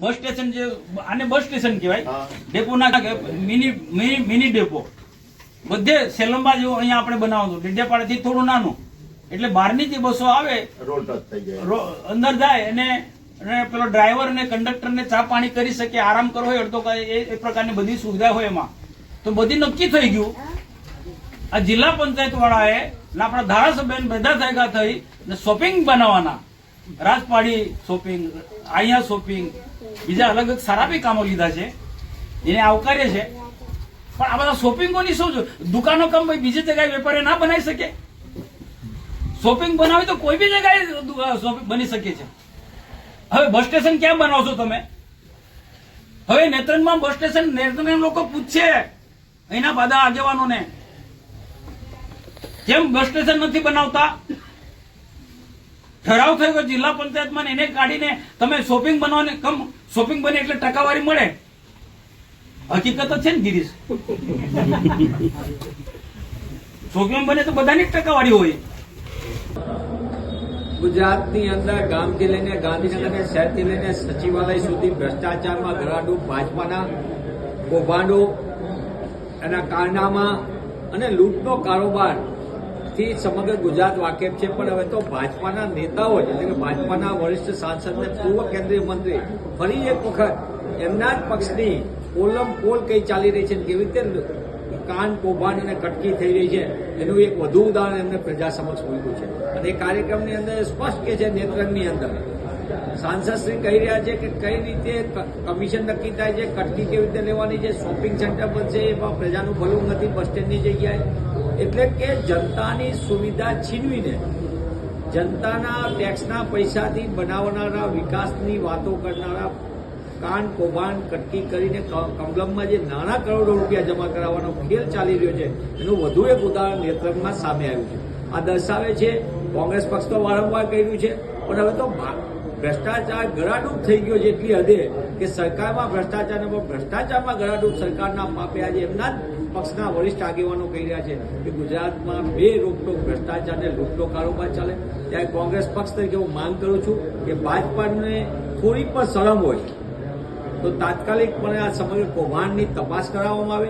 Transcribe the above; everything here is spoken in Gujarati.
બસ સ્ટેશન જે આને બસ સ્ટેશન કહેવાય, ડેપો ના મિની ડેપો બધે સેલંબા જેવું અહીંયા આપણે બનાવવાનું, ડેડિયાપાડાથી થોડું નાનું, એટલે બહારની જે બસો આવે અંદર જાય અને પેલો ડ્રાઈવર અને કંડક્ટર ને ચા પાણી કરી શકે, આરામ કરવો હોય અડધો એ પ્રકારની બધી સુવિધા હોય એમાં. તો બધી નક્કી થઈ ગયું. આ જિલ્લા પંચાયત વાળાએ આપણા ધારાસભ્ય બધા ભેગા થઈ શોપિંગ બનાવવાના, રાજપાડી શોપિંગ, અહીંયા શોપિંગ, બીજા અલગ અલગ સારા બી કામો લીધા છે, એને આવકારે છે. પણ આ બધા શોપિંગોની શું દુકાનો કામ બીજી જગ્યાએ વેપારી ના બનાવી શકે? શોપિંગ બનાવી તો કોઈ બી જગ્યાએ શોપિંગ બની શકે છે. હવે બસ સ્ટેશન ક્યાં બનાવશો તમે? હવે નેત્રંગમાં બસ સ્ટેશન નેત્રંગ લોકો પૂછશે અહીંના બધા આગેવાનોને, કેમ બસ સ્ટેશન નથી બનાવતા? ઠરાવ થયો કે જિલ્લા પંચાયતમાં એને કાઢીને તમે શોપિંગ બનાવવાને કમ શોપિંગ બને એટલે ટકાવારી મળે. હકીકત જ છે ને ગિરીશ, શોપિંગ બને તો બધાની જ ટકાવારી હોય. ગુજરાતની અંદર ગામથી લઈને ગાંધીનગર શહેરથી લઈને સચિવાલય સુધી ભ્રષ્ટાચારમાં ગરાડૂબ ભાજપાના કૌભાંડો, એના કારનામા અને લૂંટનો કારોબારથી સમગ્ર ગુજરાત વાકેફ છે. પણ હવે તો ભાજપાના નેતાઓ જ એટલે કે ભાજપાના વરિષ્ઠ સાંસદ અને પૂર્વ કેન્દ્રીય મંત્રી ફરી એક વખત એમના જ પક્ષની પોલમ પોલ કઈ ચાલી રહી છે, કેવી રીતે કાન કૌભાંડ અને કટકી થઈ રહી છે એનું એક વધુ ઉદાહરણ એમને પ્રજા સમક્ષ મૂક્યું છે. અને એ કાર્યક્રમની અંદર સ્પષ્ટ કે છે, નેત્રંગની અંદર સાંસદશ્રી કહી રહ્યા છે કે કઈ રીતે કમિશન નક્કી થાય છે, કટકી કેવી રીતે લેવાની છે, શોપિંગ સેન્ટર બનશે એમાં પ્રજાનું ભલું નથી બસ સ્ટેન્ડની જગ્યાએ. એટલે કે જનતાની સુવિધા છીનવીને જનતાના ટેક્સના પૈસાથી બનાવનારા વિકાસની વાતો કરનારા કાન કૌભાંડ કટકી કરીને કમલમમાં જે નાના કરોડો રૂપિયા જમા કરાવવાનો ખેલ ચાલી રહ્યો છે એનું વધુ એક ઉદાહરણ નેત્રંગમાં સામે આવ્યું છે. આ દર્શાવે છે, કોંગ્રેસ પક્ષ તો વારંવાર કહ્યું છે, પણ હવે તો ભ્રષ્ટાચાર ગળાડૂબ થઈ ગયો છે એટલી હદે કે સરકારમાં ભ્રષ્ટાચારમાં ગળાડૂબ સરકારના પાપે આજે એમના જ પક્ષના વરિષ્ઠ આગેવાનો કહી રહ્યા છે કે ગુજરાતમાં બે રોકટોક ભ્રષ્ટાચાર અને લૂંટનો કારોબાર ચાલે. ત્યારે કોંગ્રેસ પક્ષ તરીકે હું માંગ કરું છું કે ભાજપાને થોડી પણ શરમ હોય તો તાત્કાલિકપણે આ સમગ્ર કૌભાંડની તપાસ કરાવવામાં આવે.